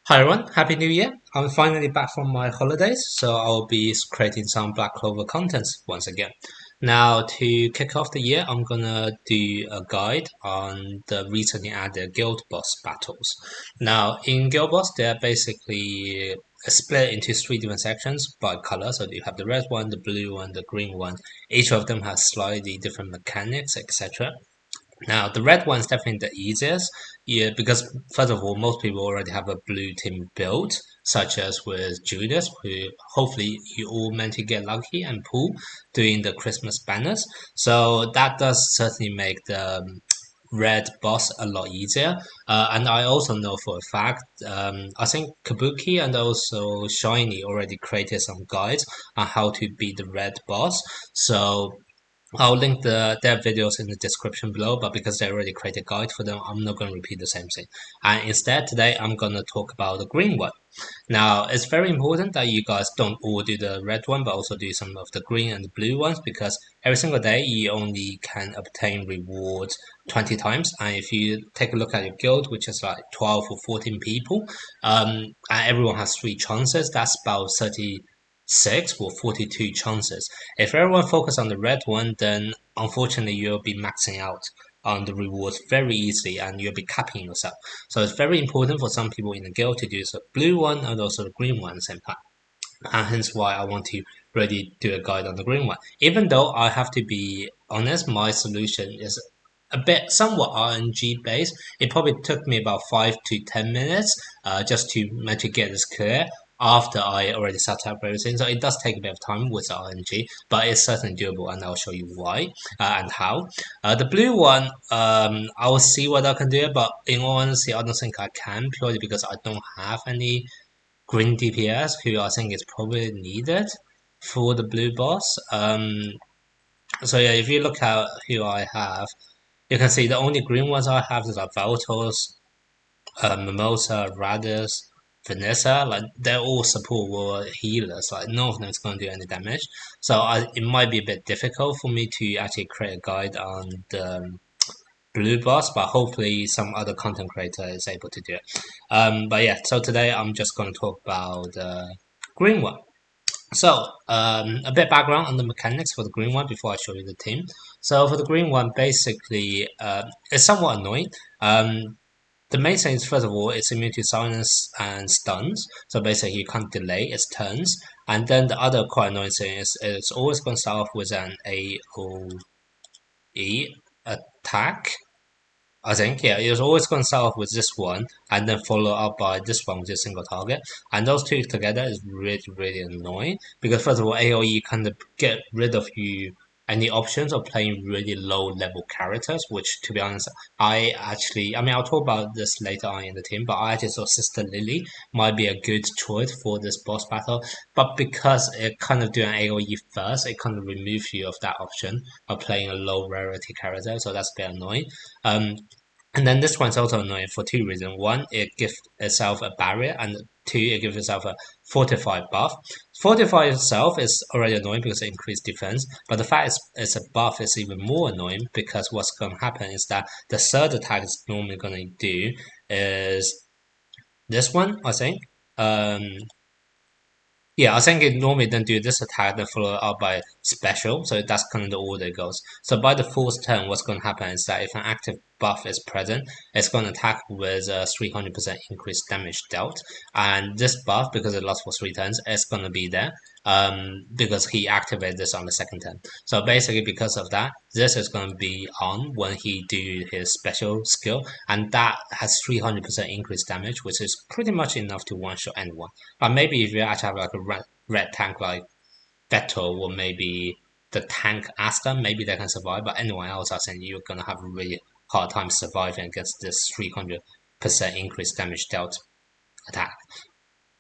Hi everyone, Happy New Year! I'm finally back from my holidays, so I'll be creating some Black Clover contents once again. Now, to kick off the year, I'm gonna do a guide on the recently added Guild Boss battles. Now, in Guild Boss, they're basically split into three different sections by color. So you have the red one, the blue one, the green one. Each of them has slightly different mechanics, etc. Now, the red one's definitely the easiest, yeah, because first of all, most people already have a blue team built, such as with Judas, who hopefully you all meant to get lucky and pull doing the Christmas banners. So that does certainly make the red boss a lot easier. And I also know for a fact, I think Kabuki and also Shiny already created some guides on how to beat the red boss. So I'll link their videos in the description below, but because they already created a guide for them, I'm not going to repeat the same thing. And instead, today I'm going to talk about the green one. Now, it's very important that you guys don't all do the red one, but also do some of the green and the blue ones, because every single day you only can obtain rewards 20 times. And if you take a look at your guild, which is like 12 or 14 people, and everyone has three chances, that's about 36 or 42 chances. If everyone focus on the red one, then unfortunately you'll be maxing out on the rewards very easily and you'll be capping yourself. So it's very important for some people in the guild to do the blue one and also the green one at the same time. And hence why I want to really do a guide on the green one. Even though I have to be honest, my solution is a bit somewhat RNG based. It probably took me about 5 to 10 minutes just to get this clear after I already set up everything. So it does take a bit of time with RNG, but it's certainly doable, and I'll show you why and how. The blue one, I will see what I can do, but in all honesty, I don't think I can purely because I don't have any green DPS who I think is probably needed for the blue boss. So yeah, if you look at who I have, you can see the only green ones I have is like Valtos, Mimosa, Radis, Vanessa. Like they're all support war healers. Like none of them is going to do any damage. So it might be a bit difficult for me to actually create a guide on the blue boss, but hopefully some other content creator is able to do it. But yeah, so today I'm just going to talk about the green one. So, a bit background on the mechanics for the green one before I show you the team. So for the green one, basically, it's somewhat annoying. The main thing is, first of all, it's immune to silence and stuns. So basically, you can't delay its turns. And then the other quite annoying thing is it's always going to start off with an AoE attack. I think, yeah, it was always going to start off with this one and then follow up by this one with a single target. And those two together is really, really annoying because, first of all, AoE kind of get rid of you any options of playing really low level characters, which, to be honest, I mean, I'll talk about this later on in the team, but I actually thought Sister Lily might be a good choice for this boss battle. But because it kind of do an AoE first, it kind of removes you of that option of playing a low rarity character, so that's a bit annoying. Um, and then this one's also annoying for two reasons. One, it gives itself a barrier, and two, it gives itself a fortified buff. Fortify itself is already annoying because it increases defense, but the fact it's a buff is even more annoying because what's going to happen is that the third attack it's normally going to do is this one, I think. Um, yeah, I think it normally then do this attack, then follow it up by special. So that's kind of the order it goes. So by the fourth turn, what's going to happen is that if an active buff is present, it's going to attack with a 300% increased damage dealt. And this buff, because it lasts for 3 turns, is going to be there because he activated this on the second turn. So basically, because of that, this is going to be on when he do his special skill, and that has 300% increased damage, which is pretty much enough to one-shot anyone. But maybe if you actually have like a red tank like Vettel or maybe the tank Asta, maybe they can survive. But anyone else, I think you're gonna have a really hard time surviving against this 300% increased damage dealt attack.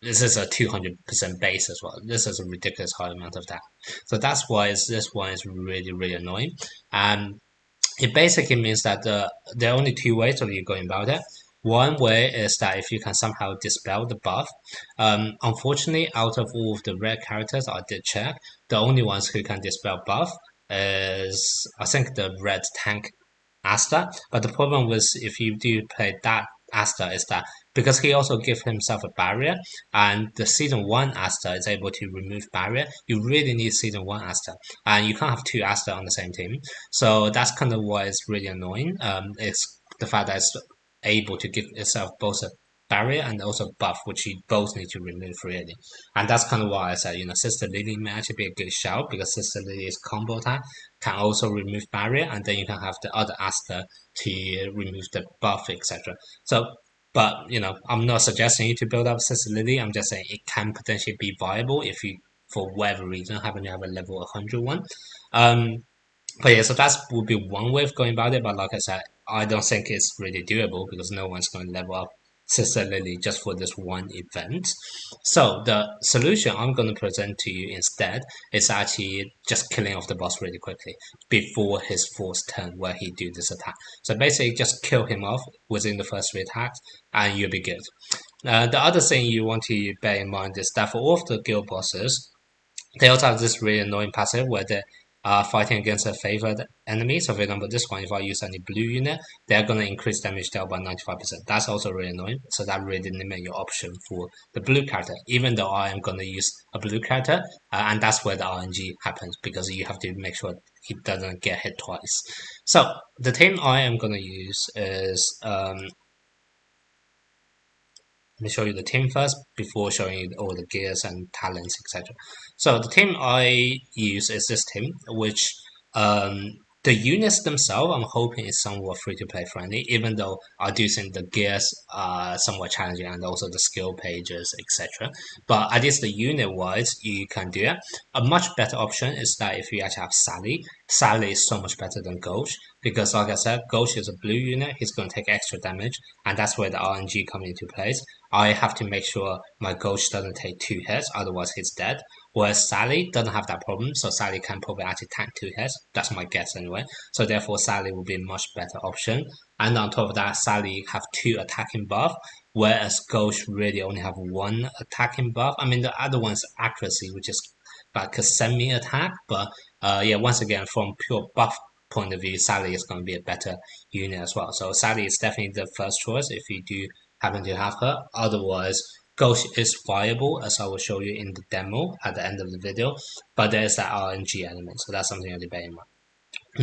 This is a 200% base as well. This is a ridiculous high amount of that. So that's why this one is really, really annoying. And it basically means that there are only two ways of you going about it. One way is that if you can somehow dispel the buff. Unfortunately, out of all of the red characters I did check, the only ones who can dispel buff is I think the red tank Asta. But the problem with if you do play that Asta is that because he also gives himself a barrier, and the season one Asta is able to remove barrier. You really need season one Asta, and you can't have two Asta on the same team. So that's kind of why it's really annoying. It's the fact that it's able to give itself both a barrier and also buff, which you both need to remove really. And that's kind of why I said, Sister Lily may actually be a good shout because Sister Lily's combo attack can also remove barrier, and then you can have the other Asta to remove the buff, etc. So, but I'm not suggesting you to build up Sister Lily. I'm just saying it can potentially be viable if you, for whatever reason, happen to have a level 100 one. But yeah, so that would be one way of going about it. But like I said, I don't think it's really doable because no one's going to level up Sister Lily just for this one event. So the solution I'm going to present to you instead is actually just killing off the boss really quickly before his fourth turn where he do this attack. So basically just kill him off within the first three attacks and you'll be good. The other thing you want to bear in mind is that for all of the guild bosses, they also have this really annoying passive where they are fighting against a favored enemy. So for example, this one, if I use any blue unit, they're going to increase damage dealt by 95%. That's also really annoying. So that really limits your option for the blue character, even though I am going to use a blue character. And that's where the RNG happens because you have to make sure he doesn't get hit twice. So the team I am going to use is let me show you the team first before showing you all the gears and talents, etc. So the team I use is this team, which the units themselves I'm hoping is somewhat free to play friendly, even though I do think the gears are somewhat challenging and also the skill pages, etc. But at least the unit wise, you can do it. A much better option is that if you actually have Sally, Sally is so much better than Gauche because, like I said, Gauche is a blue unit, he's going to take extra damage, and that's where the RNG comes into place. I have to make sure my Gauche doesn't take two hits, otherwise he's dead. Whereas Sally doesn't have that problem, so Sally can probably actually tank two hits. That's my guess anyway. So therefore Sally will be a much better option. And on top of that, Sally have two attacking buff, whereas Gauche really only have one attacking buff. I mean, the other one's accuracy, which is like a semi-attack, but yeah, once again, from pure buff point of view, Sally is going to be a better unit as well. So Sally is definitely the first choice if you do happen to have her. Otherwise, Ghost is viable, as I will show you in the demo at the end of the video, but there's that RNG element, so that's something to bear in mind.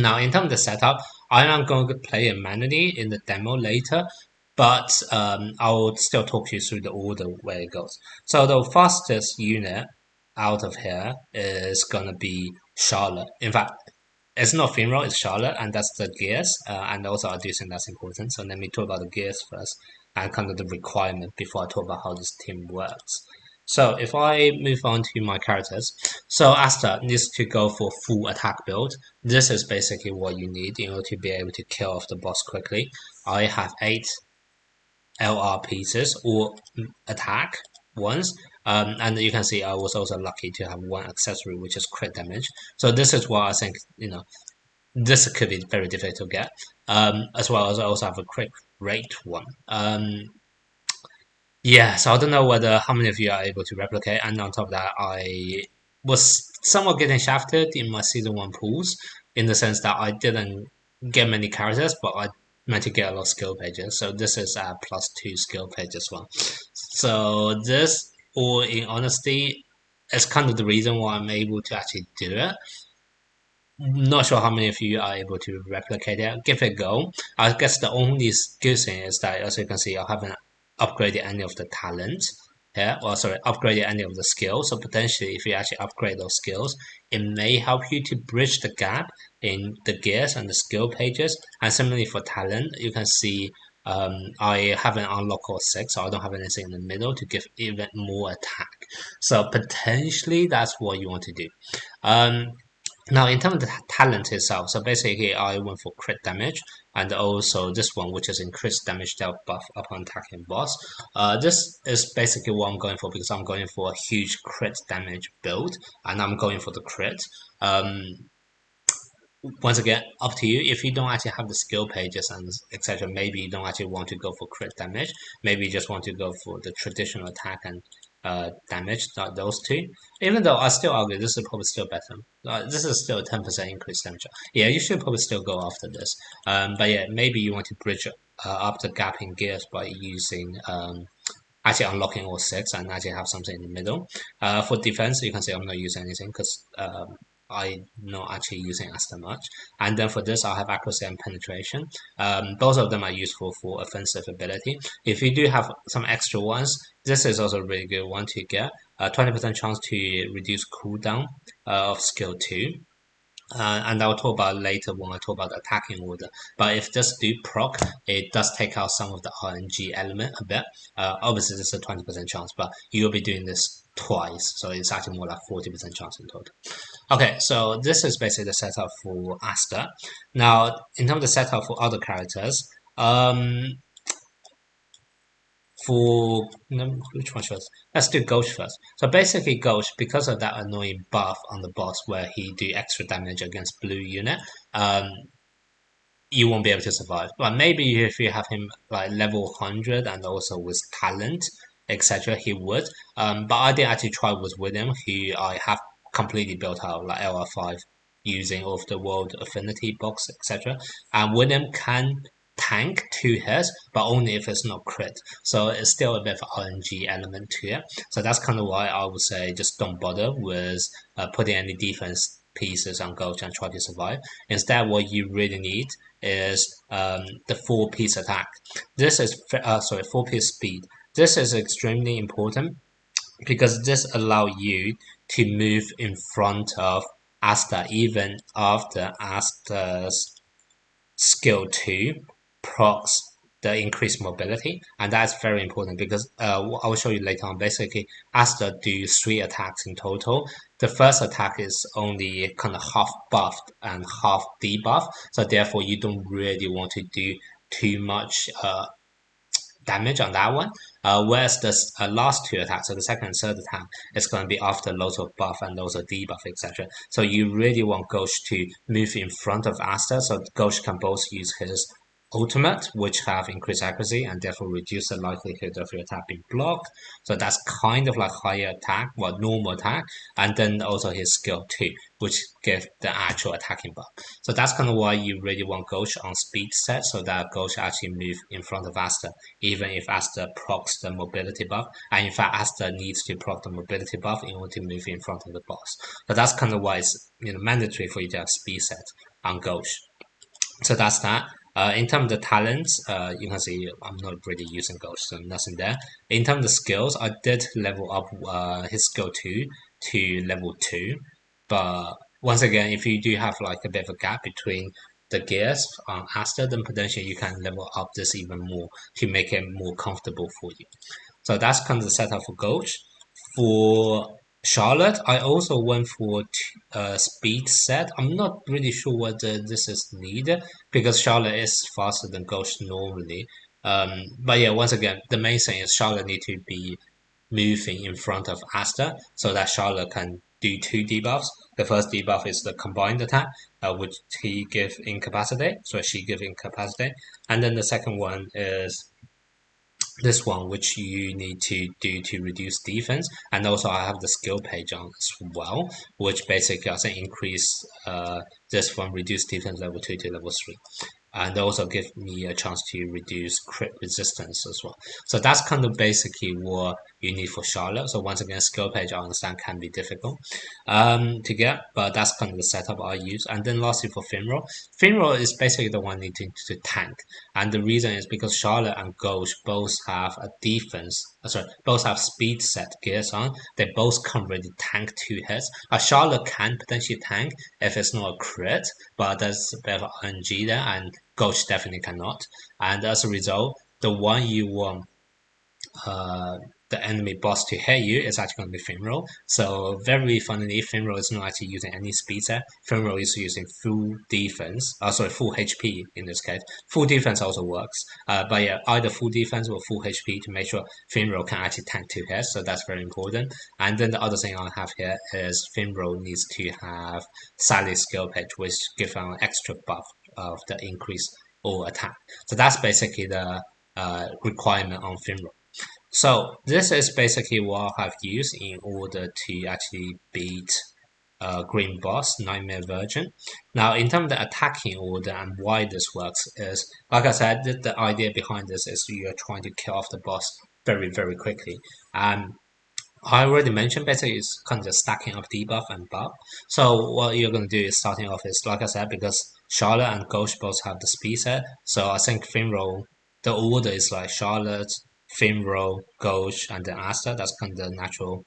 Now, in terms of the setup, I am going to play it manually in the demo later, but I will still talk you through the order where it goes. So the fastest unit out of here is going to be Charlotte. In fact, it's not female, it's Charlotte, and that's the gears. And also, I do think that's important. So let me talk about the gears first and kind of the requirement before I talk about how this team works. So if I move on to my characters, so Asta needs to go for full attack build. This is basically what you need in order to be able to kill off the boss quickly. I have 8 LR pieces or attack ones. And you can see I was also lucky to have one accessory, which is crit damage. So this is what I think, this could be very difficult to get. As well as I also have a quick rate one. Yeah, so I don't know whether how many of you are able to replicate. And on top of that, I was somewhat getting shafted in my season one pools in the sense that I didn't get many characters, but I meant to get a lot of skill pages. So this is a +2 skill page as well. So this, or in honesty, is kind of the reason why I'm able to actually do it. Not sure how many of you are able to replicate it. Give it a go. I guess the only good thing is that, as you can see, I haven't upgraded any of the talents here. Well, sorry, upgraded any of the skills. So potentially, if you actually upgrade those skills, it may help you to bridge the gap in the gears and the skill pages. And similarly for talent, you can see I haven't unlocked all 6, so I don't have anything in the middle to give even more attack. So potentially, that's what you want to do. Now, in terms of the talent itself, so basically I went for crit damage and also this one, which is increased damage dealt buff upon attacking boss. This is basically what I'm going for because I'm going for a huge crit damage build and I'm going for the crit. Once again, up to you. If you don't actually have the skill pages and etc., maybe you don't actually want to go for crit damage. Maybe you just want to go for the traditional attack and damage, not those two. Even though I still argue this is probably still better. This is still a 10% increase damage. Yeah, you should probably still go after this. But yeah, maybe you want to bridge up the gap in gears by using actually unlocking all six and actually have something in the middle. For defense, you can say I'm not using anything because I'm not actually using as that much. And then for this, I'll have accuracy and penetration. Both of them are useful for offensive ability. If you do have some extra ones, this is also a really good one to get. 20% chance to reduce cooldown of skill 2. And I'll talk about later when I talk about the attacking order. But if this do proc, it does take out some of the RNG element a bit. Obviously, this is a 20% chance, but you'll be doing this twice, so it's actually more like 40% chance in total. Okay, so this is basically the setup for Asta. Now, in terms of the setup for other characters, for which one first? Let's do Gauche first. So basically, Gauche, because of that annoying buff on the boss where he do extra damage against blue unit, um, you won't be able to survive. But maybe if you have him like level 100 and also with talent, etc., he would. But I did actually try with William, who I have completely built out like LR5 using all of the world affinity box, etc. And William can tank 2 hits, but only if it's not crit. So it's still a bit of RNG element to it. So that's kind of why I would say just don't bother with putting any defense pieces on Ghost and try to survive. Instead, what you really need is the 4-piece attack. This is 4-piece speed. This is extremely important because this allows you to move in front of Asta even after Asta's skill 2 procs the increased mobility, and that's very important because I will show you later on. Basically, Asta do 3 attacks in total. The first attack is only kind of half buffed and half debuffed, so therefore you don't really want to do too much damage on that one. Whereas the last 2 attacks, so the second and third attack, is going to be after loads of buff and loads of debuff, etc. So you really want Gauche to move in front of Asta, so Gauche can both use his ultimate, which have increased accuracy and therefore reduce the likelihood of your attack being blocked. So that's kind of like higher attack, well, normal attack, and then also his skill 2, which give the actual attacking buff. So that's kind of why you really want Gauche on speed set, so that Gauche actually move in front of Asta, even if Asta procs the mobility buff. And in fact, Asta needs to proc the mobility buff in order to move in front of the boss. So that's kind of why it's mandatory for you to have speed set on Gauche. So that's that. In terms of the talents, you can see I'm not really using Gauche, so nothing there. In terms of skills, I did level up his skill 2 to level 2, but once again, if you do have like a bit of a gap between the gears on Asta, then potentially you can level up this even more to make it more comfortable for you. So that's kind of the setup for Gauche. For Charlotte, I also went for speed set. I'm not really sure whether this is needed because Charlotte is faster than Ghost normally. But yeah, once again, the main thing is Charlotte need to be moving in front of Asta so that Charlotte can do 2 debuffs. The first debuff is the combined attack, which he give incapacitate, so she give incapacitate, and then the second one is this one, which you need to do to reduce defense. And also I have the skill page on as well, which basically also increase this from reduced defense level 2 to level 3, and also give me a chance to reduce crit resistance as well. So that's kind of basically what you need for Charlotte. So once again, skill page I understand can be difficult to get, but that's kind of the setup I use. And then lastly for Finro is basically the one needing to tank, and the reason is because Charlotte and Gauche both have a defense, both have speed set gears on. They both can't really tank 2 hits. Charlotte can potentially tank if it's not a crit, but there's a bit of RNG there, and Gauche definitely cannot. And as a result, the one you want the enemy boss to hit you is actually going to be Finro. So very funnily, Finro is not actually using any speed set. Finro is using full defense. Full HP in this case. Full defense also works. But yeah, either full defense or full HP to make sure Finro can actually tank 2 hits. So that's very important. And then the other thing I have here is Finro needs to have Sally's skill page, which gives an extra buff of the increase or attack. So that's basically the requirement on Finro. So this is basically what I've used in order to actually beat Green Boss Nightmare Virgin. Now, in terms of the attacking order and why this works is, like I said, the idea behind this is you're trying to kill off the boss very quickly. Um, I already mentioned basically it's kind of just stacking of debuff and buff. So what you're going to do is starting off is like I said, because Charlotte and Gauche both have the speed set. So I think Finro, the order is like Charlotte, Finro, Gauche, and then Asta. That's kind of the natural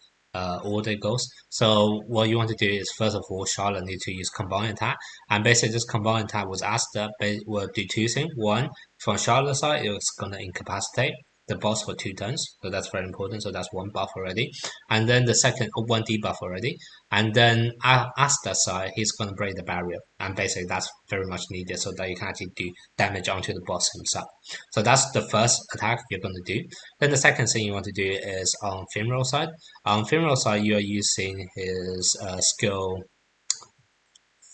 order it goes. So what you want to do is first of all, Charlotte need to use combine attack, and basically this combine attack with Asta will do two things. One, from Charlotte's side, it's gonna incapacitate the boss for 2 turns, so that's very important. So that's one buff already, and then the second one debuff already, and then Asta side, he's gonna break the barrier, and basically that's very much needed so that you can actually do damage onto the boss himself. So that's the first attack you're gonna do. Then the second thing you want to do is on Finro side. On Finro side, you are using his skill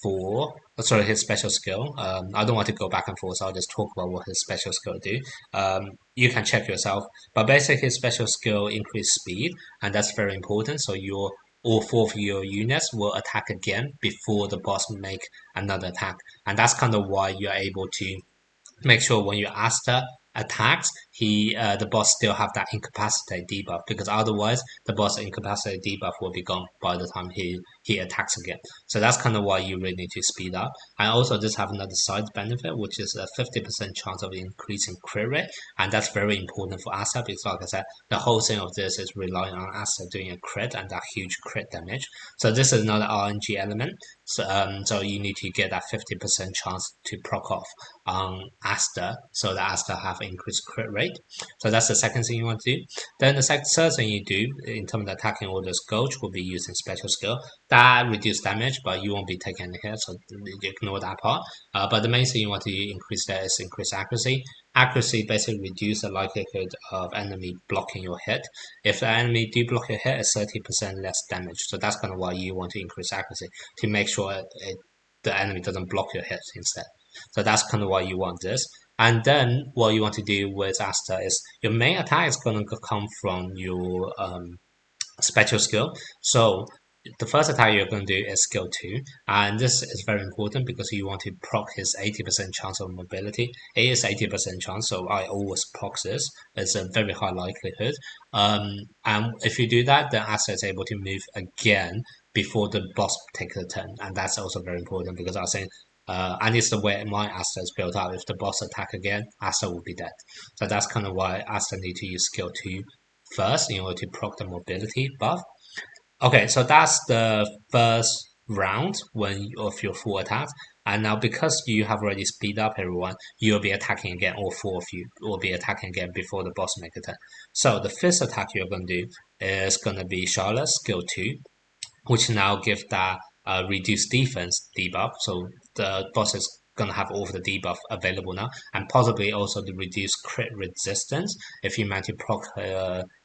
for sorry, his special skill. I don't want to go back and forth, so I'll just talk about what his special skill do. You can check yourself, but basically his special skill increase speed, and that's very important. So your all four of your units will attack again before the boss make another attack, and that's kind of why you're able to make sure when your Asta attacks, the boss still have that incapacitate debuff, because otherwise the boss incapacitate debuff will be gone by the time he attacks again. So that's kind of why you really need to speed up. And also this have another side benefit, which is a 50% chance of increasing crit rate, and that's very important for Asta because, like I said, the whole thing of this is relying on Asta doing a crit and that huge crit damage. So this is another RNG element. So you need to get that 50% chance to proc off on Asta, so that Asta have increased crit rate. So that's the second thing you want to do. Then the third thing you do in terms of attacking orders, Gauche will be using special skill that reduce damage, but you won't be taking any hit, so ignore that part. But the main thing you want to increase there is increase accuracy. Accuracy basically reduce the likelihood of enemy blocking your hit. If the enemy do block your hit, it's 30% less damage. So that's kind of why you want to increase accuracy, to make sure the enemy doesn't block your hit instead. So that's kind of why you want this. And then what you want to do with Asta is your main attack is going to come from your special skill. So the first attack you're going to do is skill 2, and this is very important because you want to proc his 80% chance of mobility. It is 80% chance, so I always proc this. It's a very high likelihood. And if you do that, then Asta is able to move again before the boss takes a turn, and that's also very important because I was saying and it's the way my Asta is built up. If the boss attack again, Asta will be dead. So that's kind of why Asta need to use skill 2 first in order to proc the mobility buff. Okay, so that's the first round of your full attack. And now because you have already speed up everyone, you'll be attacking again, all four of you will be attacking again before the boss make a turn. So the first attack you're going to do is going to be Charlotte, skill 2, which now give that reduced defense debuff. So the boss is gonna have all of the debuff available now, and possibly also the reduced crit resistance if you manage to proc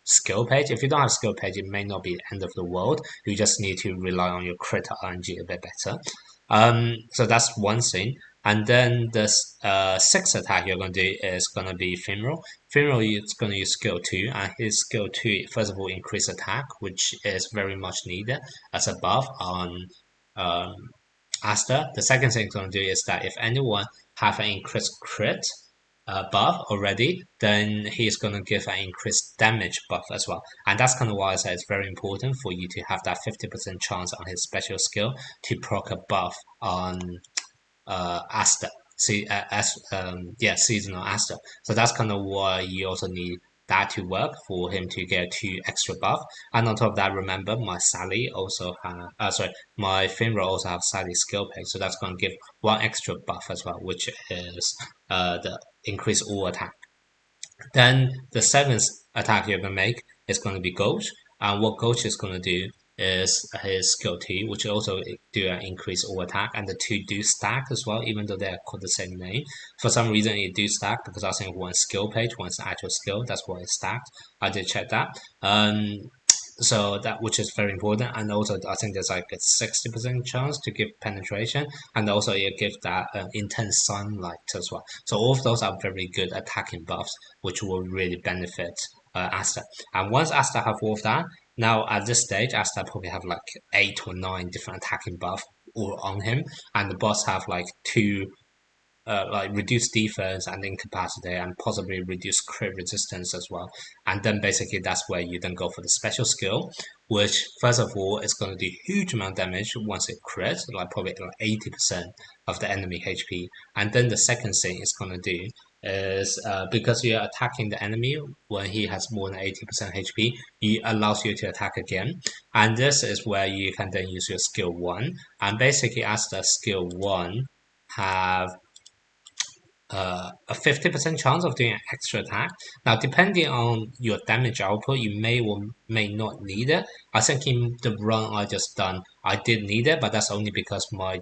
skill page. If you don't have skill page, it may not be the end of the world. You just need to rely on your crit RNG a bit better. So that's one thing. And then the sixth attack you're going to do is going to be Femoral. Femoral is going to use skill 2, and his skill 2, first of all, increase attack, which is very much needed as a buff on um, Asta. The second thing it's going to do is that if anyone have an increased crit buff already, then he's going to give an increased damage buff as well. And that's kind of why I say it's very important for you to have that 50% chance on his special skill to proc a buff on Asta. Seasonal Asta. So that's kind of why you also need that to work for him to get 2 extra buff. And on top of that, remember my Sally also my Finra also have Sally skill peg, so that's going to give 1 extra buff as well, which is the increase all attack. Then the seventh attack you're going to make is going to be Gauche. And what Gauche is going to do is his skill 2, which also do an increase all attack, and the two do stack as well, even though they're called the same name. For some reason, it do stack because I was saying one skill page, one's actual skill. That's why it's stacked. I did check that. So that, which is very important, and also I think there's like a 60% chance to give penetration, and also it gives that intense sunlight as well. So all of those are very good attacking buffs, which will really benefit Asta. And once Asta have all of that, now at this stage, Asta probably have like 8 or 9 different attacking buff all on him, and the boss have like 2 like reduce defense and incapacity and possibly reduce crit resistance as well. And then basically that's where you then go for the special skill, which first of all is going to do huge amount of damage once it crits, like probably like 80% of the enemy HP. And then the second thing it's going to do is because you're attacking the enemy when he has more than 80% HP, it allows you to attack again. And this is where you can then use your skill 1. And basically as the skill 1 have a 50% chance of doing an extra attack. Now, depending on your damage output, you may or may not need it. I think in the run I just done, I did need it, but that's only because my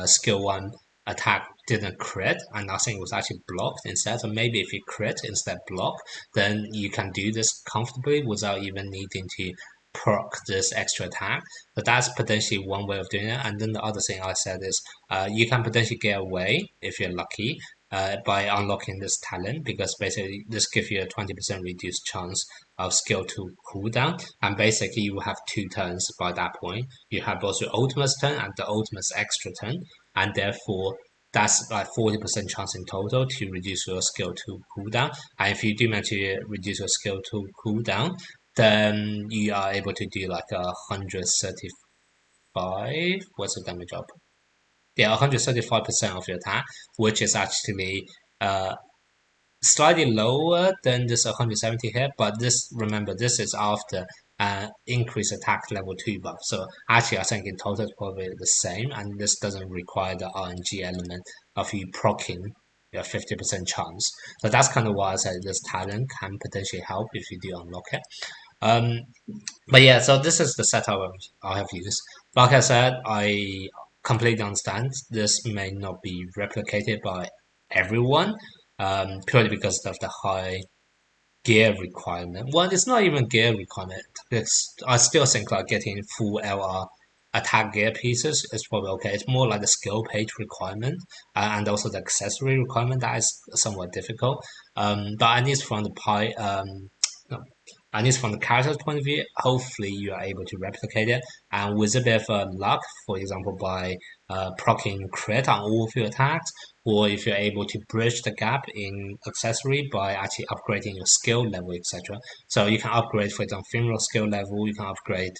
skill 1 attack didn't crit, and I think it was actually blocked instead. So maybe if you crit instead block, then you can do this comfortably without even needing to proc this extra attack. But that's potentially one way of doing it. And then the other thing I said is you can potentially get away if you're lucky by unlocking this talent, because basically this gives you a 20% reduced chance of skill 2 cooldown, and basically you will have 2 turns by that point. You have both your ultimate's turn and the ultimate's extra turn, and therefore that's like 40% chance in total to reduce your skill 2 cooldown. And if you do manage to reduce your skill 2 cooldown, then you are able to do like 135. What's the damage up? Yeah, 135% of your attack, which is actually slightly lower than this 170 here. But this, remember, this is after increased attack level 2 buff. So actually, I think in total it's probably the same, and this doesn't require the RNG element of you proccing your 50% chance. So that's kind of why I said this talent can potentially help if you do unlock it. Um, but yeah, so this is the setup I have used. Like I said, I completely understand this may not be replicated by everyone, purely because of the high gear requirement. Well, it's not even gear requirement, because I still think like getting full LR attack gear pieces is probably okay. It's more like the skill page requirement and also the accessory requirement that is somewhat difficult. But at least from the no, at least from the character's point of view, hopefully you are able to replicate it. And with a bit of luck, for example, by proccing crit on all of your attacks, or if you're able to bridge the gap in accessory by actually upgrading your skill level, etc. So you can upgrade, for example, Femoral skill level, you can upgrade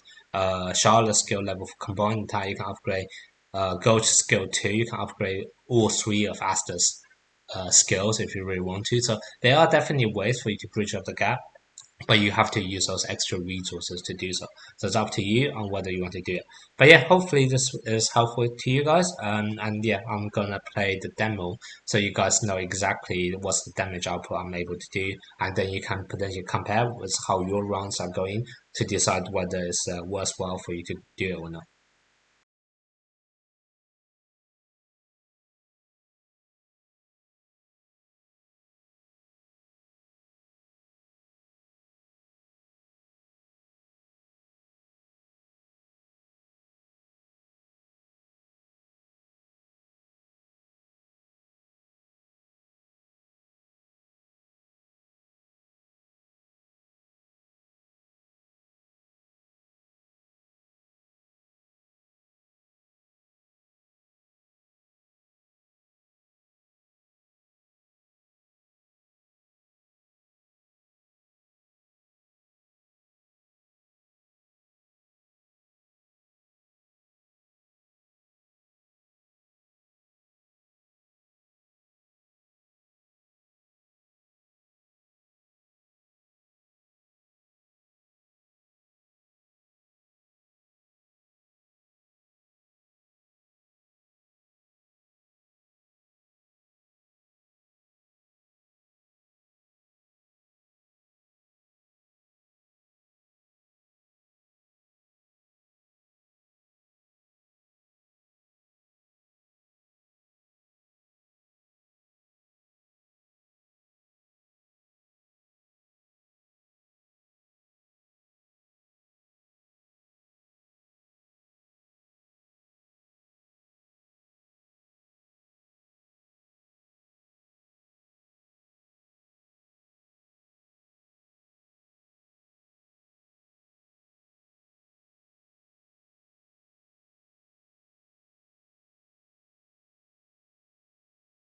Charlotte's skill level for combined attack, you can upgrade Gauche skill 2, you can upgrade all 3 of Asta's skills if you really want to. So there are definitely ways for you to bridge up the gap, but you have to use those extra resources to do so. So it's up to you on whether you want to do it. But yeah, hopefully this is helpful to you guys. And yeah, I'm gonna play the demo so you guys know exactly what's the damage output I'm able to do, and then you can potentially compare with how your runs are going to decide whether it's worthwhile for you to do it or not.